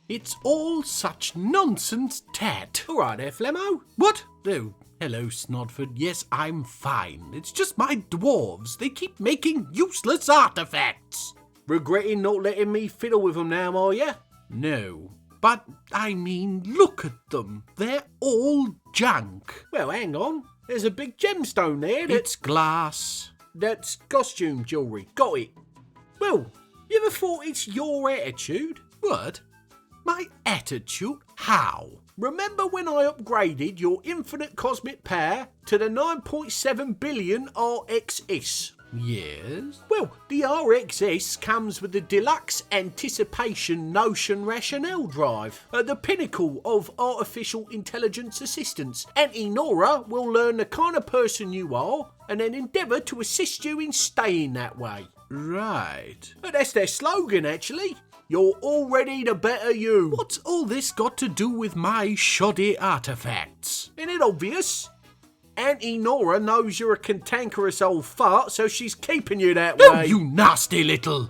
It's all such nonsense, tat. All right there, Flemmo. What? Oh, hello, Snodford. Yes, I'm fine. It's just my dwarves. They keep making useless artifacts. Regretting not letting me fiddle with them now, are ya? No, but I mean, look at them. They're all junk. Well, hang on. There's a big gemstone there. It's glass. That's costume jewellery. Got it. Well, you ever thought it's your attitude? What? My attitude? How? Remember when I upgraded your infinite cosmic power to the 9.7 billion RXS? Yes? Well, the RXS comes with the deluxe anticipation notion rationale drive, the pinnacle of artificial intelligence assistance. Auntie Nora will learn the kind of person you are and then endeavour to assist you in staying that way. Right. That's their slogan, actually. You're already the better you. What's all this got to do with my shoddy artifacts? Isn't it obvious? Auntie Nora knows you're a cantankerous old fart, so she's keeping you that way. Oh, you nasty little...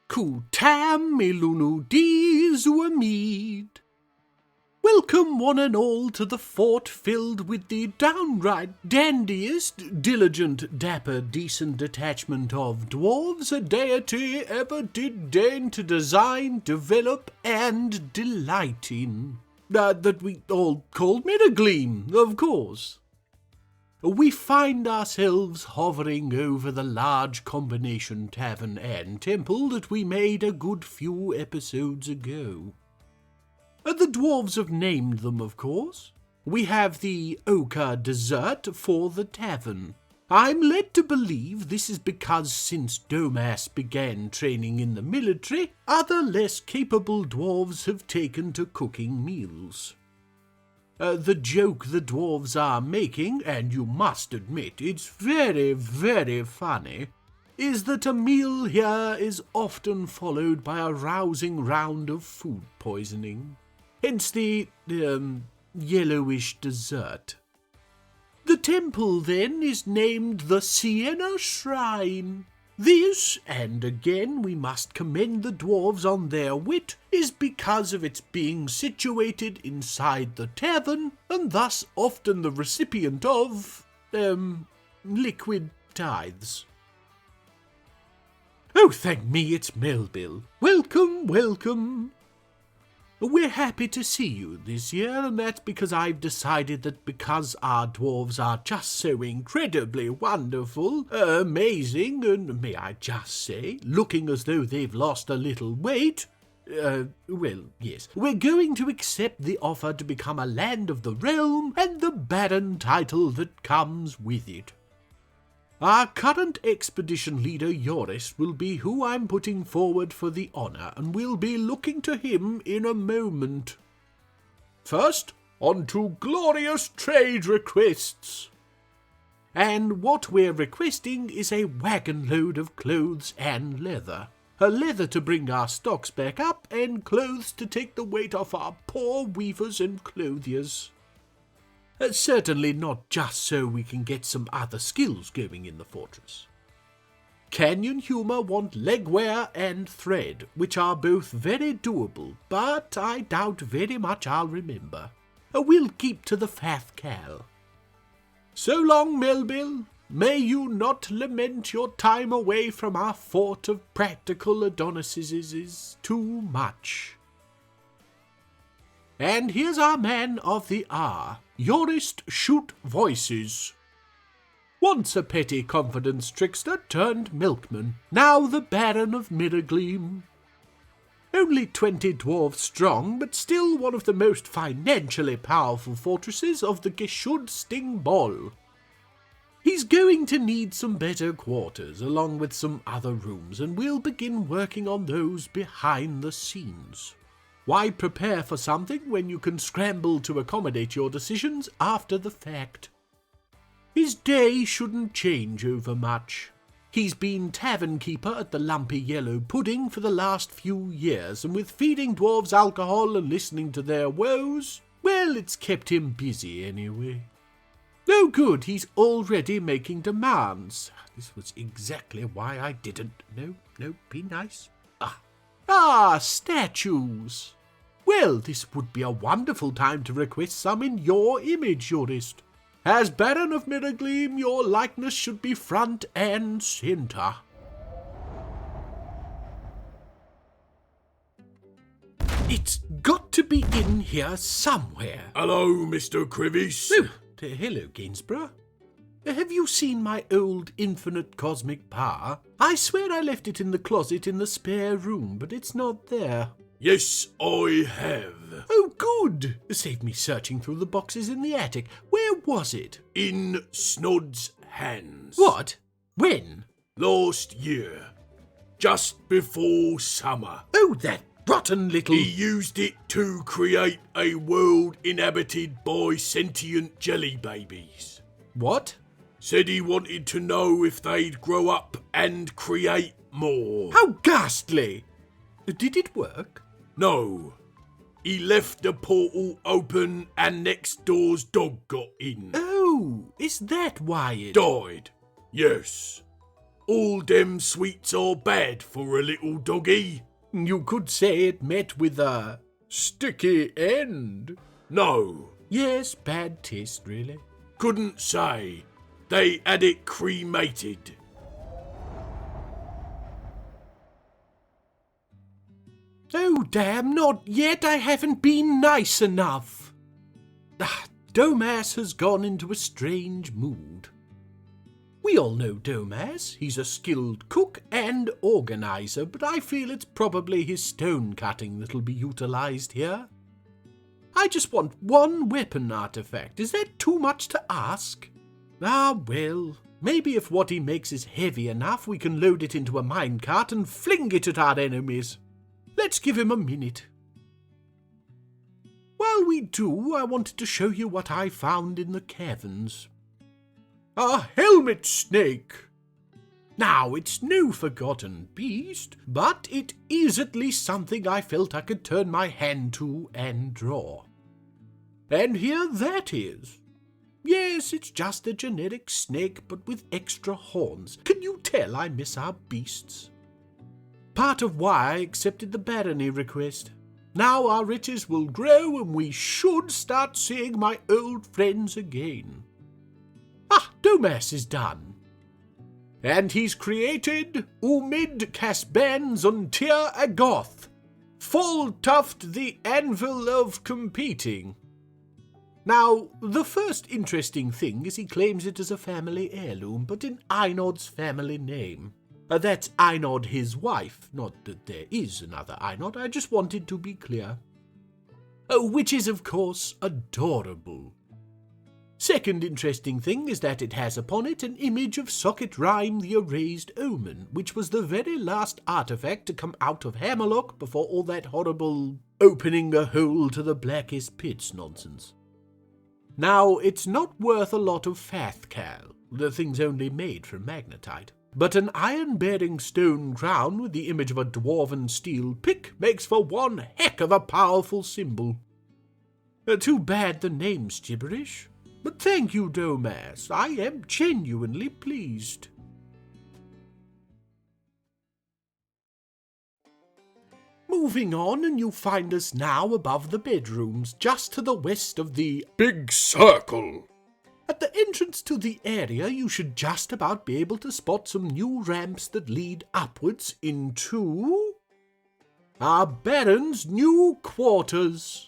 Kutam milunu dizuamid. Welcome one and all to the fort filled with the downright dandiest, diligent, dapper, decent detachment of dwarves a deity ever did deign to design, develop, and delight in. That we all called Mirrorgleam, of course. We find ourselves hovering over the large combination tavern and temple that we made a good few episodes ago. The dwarves have named them, of course. We have the Ochre dessert for the tavern. I'm led to believe this is because since Domas began training in the military, other less capable dwarves have taken to cooking meals. The joke the dwarves are making, and you must admit it's very, very funny, is that a meal here is often followed by a rousing round of food poisoning. Hence the, yellowish dessert. The temple, then, is named the Sienna Shrine. This, and again we must commend the dwarves on their wit, is because of its being situated inside the tavern, and thus often the recipient of, liquid tithes. Oh, thank me, it's Melville. Welcome, welcome. We're happy to see you this year, and that's because I've decided that because our dwarves are just so incredibly wonderful, amazing, and may I just say, looking as though they've lost a little weight, well, yes, we're going to accept the offer to become a Land of the Realm and the Baron title that comes with it. Our current expedition leader, Joris, will be who I'm putting forward for the honour, and we'll be looking to him in a moment. First, on to glorious trade requests. And what we're requesting is a wagon load of clothes and leather. Leather to bring our stocks back up, and clothes to take the weight off our poor weavers and clothiers. Certainly not just so we can get some other skills going in the fortress. Canyon Humour want legwear and thread, which are both very doable, but I doubt very much I'll remember. We'll keep to the Fath Cal. So long, Melville. May you not lament your time away from our fort of practical Adonises too much. And here's our man of the hour, Yorist Shoot Voices. Once a petty confidence trickster turned milkman, now the Baron of Mirrorgleam. Only 20 dwarfs strong, but still one of the most financially powerful fortresses of the Geshud Sting Ball. He's going to need some better quarters, along with some other rooms, and we'll begin working on those behind the scenes. Why prepare for something when you can scramble to accommodate your decisions after the fact? His day shouldn't change over much. He's been tavern keeper at the Lumpy Yellow Pudding for the last few years, and with feeding dwarves alcohol and listening to their woes, well, it's kept him busy anyway. Oh good, he's already making demands. This was exactly why I didn't. No, be nice. Statues. Well, this would be a wonderful time to request some in your image, Jurist. As Baron of Mirrorgleam, your likeness should be front and centre. It's got to be in here somewhere. Hello, Mr. Crivis. Oh, hello, Gainsborough. Have you seen my old infinite cosmic power? I swear I left it in the closet in the spare room, but it's not there. Yes, I have. Oh, good. Saved me searching through the boxes in the attic. Where was it? In Snod's hands. What? When? Last year. Just before summer. Oh, that rotten little... He used it to create a world inhabited by sentient jelly babies. What? Said he wanted to know if they'd grow up and create more. How ghastly! Did it work? No. He left the portal open and next door's dog got in. Oh, is that why it... Died. Yes. All them sweets are bad for a little doggy. You could say it met with a sticky end. No. Yes, bad taste, really. Couldn't say. They had it cremated. Oh, damn, not yet. I haven't been nice enough. Domas has gone into a strange mood. We all know Domas. He's a skilled cook and organizer, but I feel it's probably his stone cutting that'll be utilized here. I just want one weapon artifact. Is that too much to ask? Well, maybe if what he makes is heavy enough, we can load it into a minecart and fling it at our enemies. Let's give him a minute. While we do, I wanted to show you what I found in the caverns. A helmet snake! Now, it's no forgotten beast, but it is at least something I felt I could turn my hand to and draw. And here that is. Yes, it's just a generic snake, but with extra horns. Can you tell I miss our beasts? Part of why I accepted the barony request. Now our riches will grow and we should start seeing my old friends again. Domas is done. And he's created Umid Casban Zuntir Agoth, Fall Tuft the Anvil of Competing. Now, the first interesting thing is he claims it as a family heirloom, but in Einod's family name. That's Einod his wife, not that there is another Einod, I just wanted to be clear. Which is, of course, adorable. Second interesting thing is that it has upon it an image of Socket Rhyme the Erased Omen, which was the very last artifact to come out of Hammerlock before all that horrible opening a hole to the blackest pits nonsense. Now, it's not worth a lot of Fathcal, the thing's only made from magnetite, but an iron-bearing stone crown with the image of a dwarven steel pick makes for one heck of a powerful symbol. Too bad the name's gibberish. But thank you, Domas. I am genuinely pleased. Moving on, and you find us now above the bedrooms, just to the west of the Big Circle. At the entrance to the area, you should just about be able to spot some new ramps that lead upwards into our Baron's new quarters.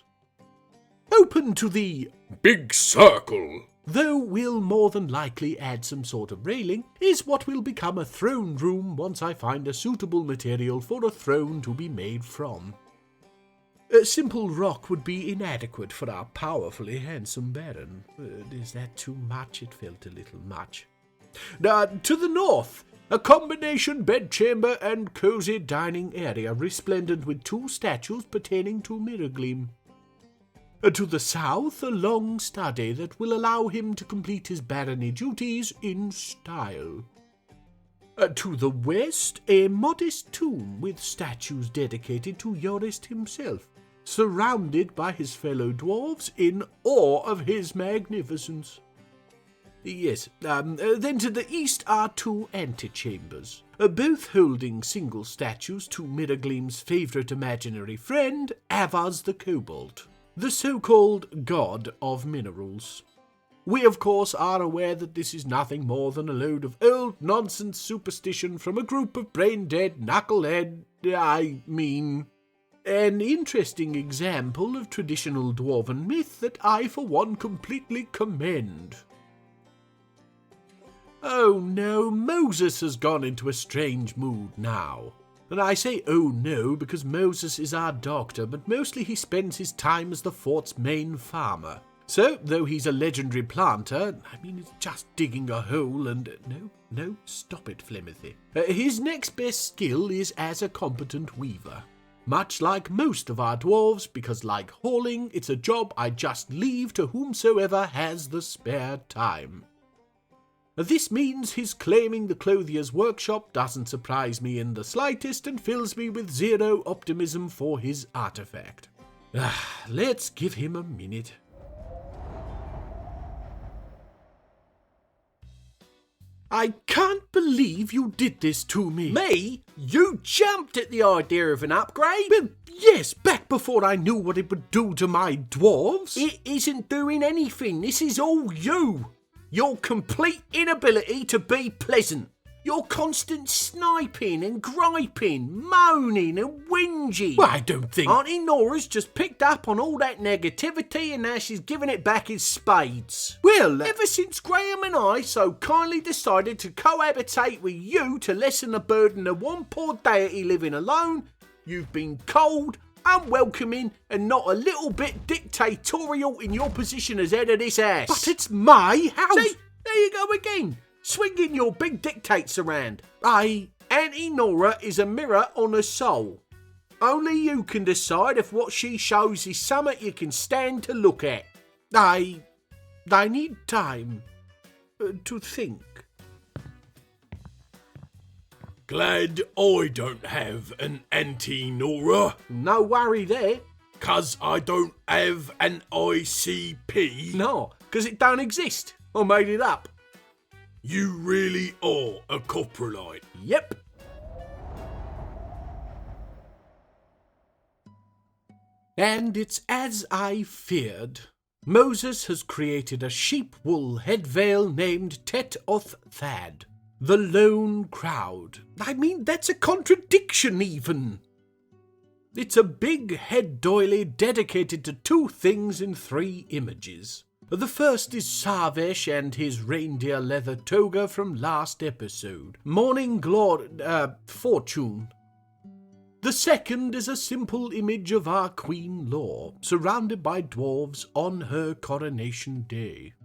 Open to the Big Circle. Though we'll more than likely add some sort of railing, is what will become a throne room once I find a suitable material for a throne to be made from. A simple rock would be inadequate for our powerfully handsome Baron. Is that too much? It felt a little much. To the north, a combination bedchamber and cozy dining area resplendent with 2 statues pertaining to Mirrorgleam. To the south, a long study that will allow him to complete his barony duties in style. To the west, a modest tomb with statues dedicated to Yorist himself, surrounded by his fellow dwarves in awe of his magnificence. Yes, then to the east are two antechambers, both holding single statues to Mirrorgleam's favourite imaginary friend, Avaz the Kobold, the so-called god of minerals. We, of course, are aware that this is nothing more than a load of old nonsense superstition from a group of brain-dead, an interesting example of traditional dwarven myth that I, for one, completely commend. Oh no, Moses has gone into a strange mood now. And I say oh no because Moses is our doctor, but mostly he spends his time as the fort's main farmer. So, though he's a legendary planter, he's just digging a hole and... No, stop it, Flemothy. His next best skill is as a competent weaver. Much like most of our dwarves, because like hauling, it's a job I just leave to whomsoever has the spare time. This means his claiming the clothier's workshop doesn't surprise me in the slightest and fills me with zero optimism for his artifact. Let's give him a minute. I can't believe you did this to me. Me? You jumped at the idea of an upgrade? Well, yes, back before I knew what it would do to my dwarves. It isn't doing anything. This is all you. Your complete inability to be pleasant. Your constant sniping and griping, moaning and whinging. Well, I don't think... Auntie Nora's just picked up on all that negativity and now she's giving it back in spades. Well, ever since Graham and I so kindly decided to cohabitate with you to lessen the burden of one poor deity living alone, you've been cold, unwelcoming and not a little bit dictatorial in your position as head of this house. But it's my house. See, there you go again. Swinging your big dictates around. Auntie Nora is a mirror on a soul. Only you can decide if what she shows is something you can stand to look at. I need time to think. Glad I don't have an Auntie Nora. No worry there. 'Cause I don't have an ICP. No, 'cause it don't exist. I made it up. You really are a coprolite. Yep. And it's as I feared. Moses has created a sheep wool head veil named Tet Oth Thad. The Lone Crowd. That's a contradiction even. It's a big head doily dedicated to two things in 3 images. The first is Sarvesh and his reindeer leather toga from last episode, Morning Fortune. The second is a simple image of our Queen Law, surrounded by dwarves on her coronation day.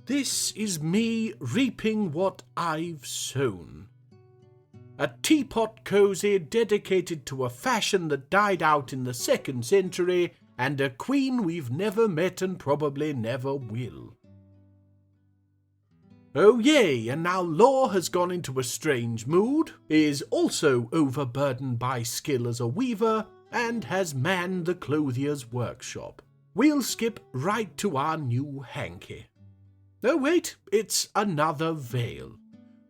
This is me reaping what I've sown. A teapot cozy dedicated to a fashion that died out in the 2nd century, and a queen we've never met and probably never will. Oh yay, and now Law has gone into a strange mood, is also overburdened by skill as a weaver, and has manned the clothier's workshop. We'll skip right to our new hanky. Oh wait, it's another veil.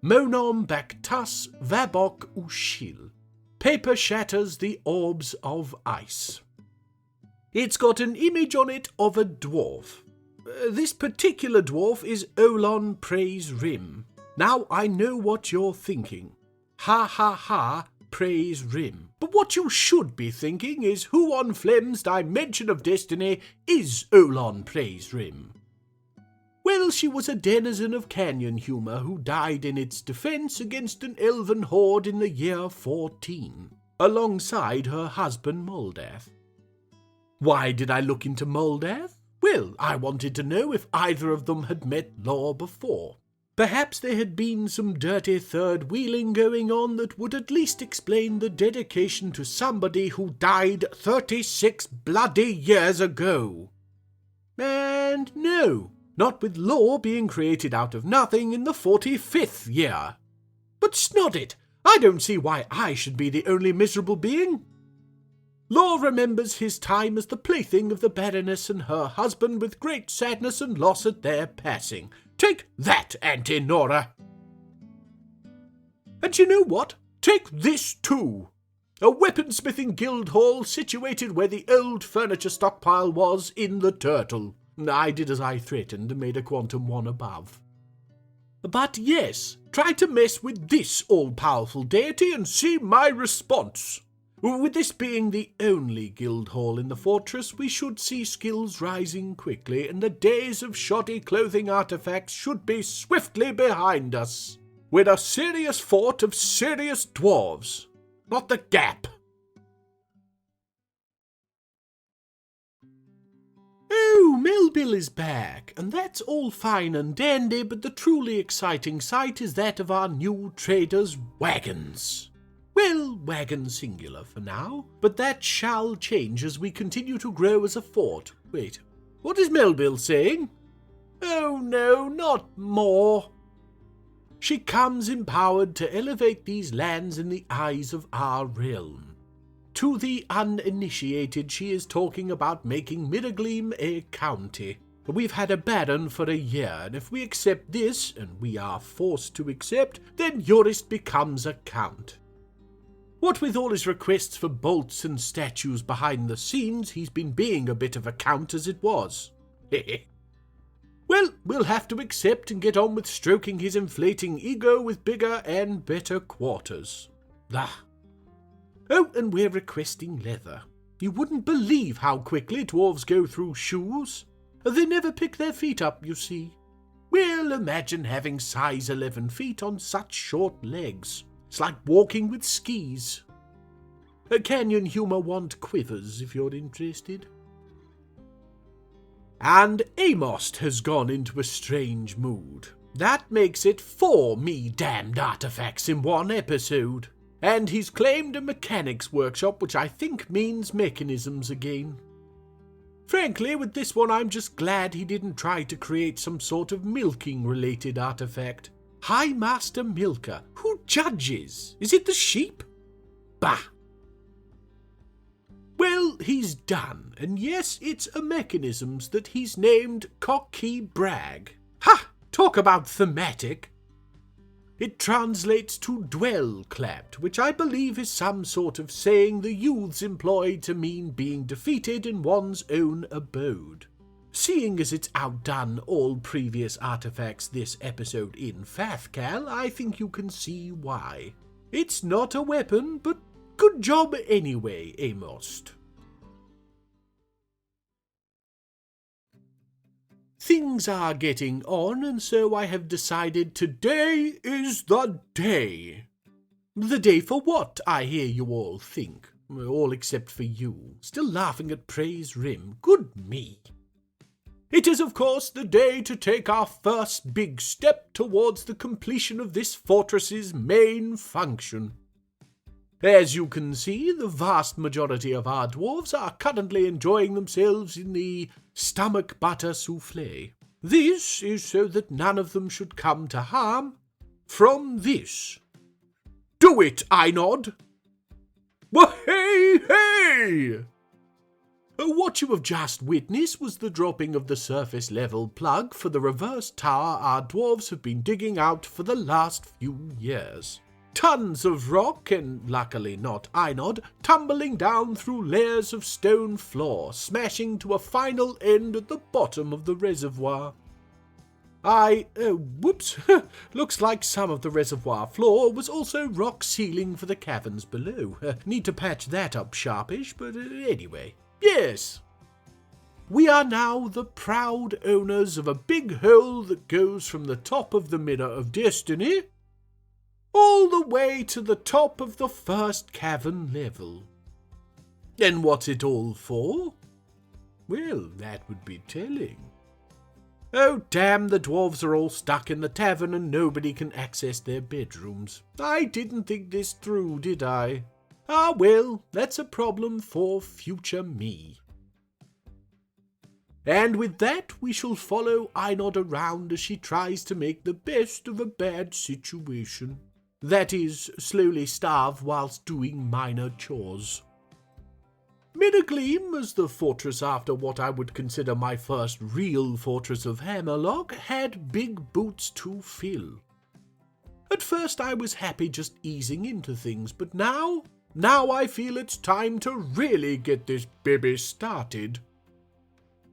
Monom Bactus Vabok Ushil. Paper shatters the orbs of ice. It's got an image on it of a dwarf. This particular dwarf is Olon Praise Rim. Now I know what you're thinking. Ha ha ha, Praise Rim. But what you should be thinking is who on Flem's Dimension of Destiny is Olon Praise Rim? Well, she was a denizen of canyon humour who died in its defence against an elven horde in the year 14, alongside her husband Moldath. Why did I look into Moldath? Well, I wanted to know if either of them had met Law before. Perhaps there had been some dirty third-wheeling going on that would at least explain the dedication to somebody who died 36 bloody years ago. And no, not with Law being created out of nothing in the 45th year. But snod it, I don't see why I should be the only miserable being. Law remembers his time as the plaything of the Baroness and her husband with great sadness and loss at their passing. Take that, Auntie Nora. And you know what? Take this too. A weaponsmithing guild hall situated where the old furniture stockpile was in the Turtle. I did as I threatened and made a quantum one above. But yes, try to mess with this all-powerful deity and see my response. With this being the only guild hall in the fortress, we should see skills rising quickly, and the days of shoddy clothing artifacts should be swiftly behind us. We're a serious fort of serious dwarves, not the Gap. Oh, Melville is back, and that's all fine and dandy, but the truly exciting sight is that of our new traders' wagons. Well, wagon singular for now, but that shall change as we continue to grow as a fort. Wait, what is Melville saying? Oh no, not more. She comes empowered to elevate these lands in the eyes of our realm. To the uninitiated, she is talking about making Mirrorgleam a county. We've had a baron for a year, and if we accept this, and we are forced to accept, then Eurist becomes a count. What with all his requests for bolts and statues behind the scenes, he's been being a bit of a count as it was. Well, we'll have to accept and get on with stroking his inflating ego with bigger and better quarters. Ah. Oh, and we're requesting leather. You wouldn't believe how quickly dwarves go through shoes. They never pick their feet up, you see. Well, imagine having size 11 feet on such short legs. It's like walking with skis. Canyon Humor want quivers if you're interested. And Amos has gone into a strange mood. That makes it 4 me-damned artifacts in one episode. And he's claimed a mechanics workshop, which I think means mechanisms again. Frankly, with this one I'm just glad he didn't try to create some sort of milking-related artifact. High Master Milker. Who judges? Is it the sheep? Bah! Well, he's done, and yes, it's a mechanisms that he's named Cocky Brag. Ha! Talk about thematic! It translates to dwell clapped, which I believe is some sort of saying the youths employ to mean being defeated in one's own abode. Seeing as it's outdone all previous artifacts this episode in Fathcal, I think you can see why. It's not a weapon, but good job anyway, Amos. Things are getting on, and so I have decided today is the day. The day for what, I hear you all think. All except for you, still laughing at Praise Rim. Good me. It is, of course, the day to take our first big step towards the completion of this fortress's main function. As you can see, the vast majority of our dwarves are currently enjoying themselves in the stomach butter souffle. This is so that none of them should come to harm from this. Do it, I nod. Well, hey! What you have just witnessed was the dropping of the surface level plug for the reverse tower our dwarves have been digging out for the last few years. Tons of rock, and luckily not Einod, tumbling down through layers of stone floor, smashing to a final end at the bottom of the reservoir. Whoops, looks like some of the reservoir floor was also rock ceiling for the caverns below. Need to patch that up sharpish, but anyway. Yes. We are now the proud owners of a big hole that goes from the top of the Mirror of Destiny all the way to the top of the first cavern level. And what's it all for? Well, that would be telling. Oh, damn, the dwarves are all stuck in the tavern and nobody can access their bedrooms. I didn't think this through, did I? Ah, well, that's a problem for future me. And with that, we shall follow Einod around as she tries to make the best of a bad situation. That is, slowly starve whilst doing minor chores. Mirrorgleam, as the fortress after what I would consider my first real fortress of Hammerlock, had big boots to fill. At first I was happy just easing into things, but now I feel it's time to really get this baby started.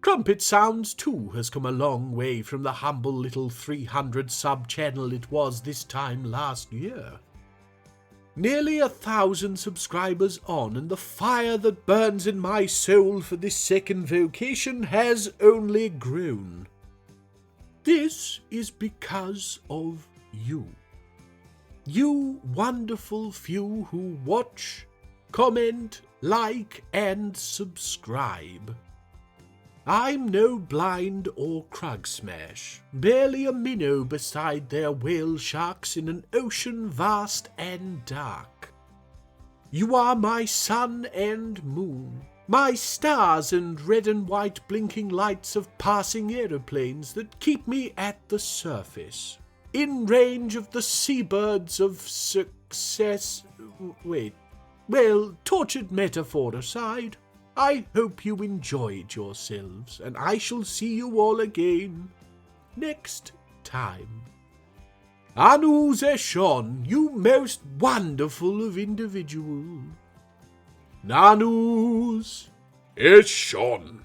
Trumpet Sounds too has come a long way from the humble little 300 sub-channel it was this time last year. Nearly 1,000 subscribers on, and the fire that burns in my soul for this second vocation has only grown. This is because of you. You wonderful few who watch, comment, like, and subscribe. I'm no blind or crug smash, barely a minnow beside their whale sharks in an ocean vast and dark. You are my sun and moon, my stars and red and white blinking lights of passing aeroplanes that keep me at the surface, in range of the seabirds of success. Tortured metaphor aside, I hope you enjoyed yourselves, and I shall see you all again next time. Anu Zeshon, you most wonderful of individuals. Nanus Eshon.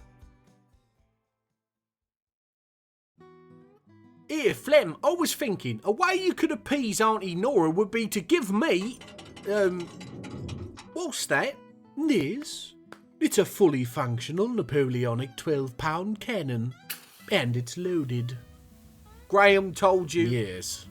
Here, Flem, I was thinking, a way you could appease Auntie Nora would be to give me, what's that? This? It's a fully functional Napoleonic 12-pound cannon, and it's loaded. Graham told you? Yes.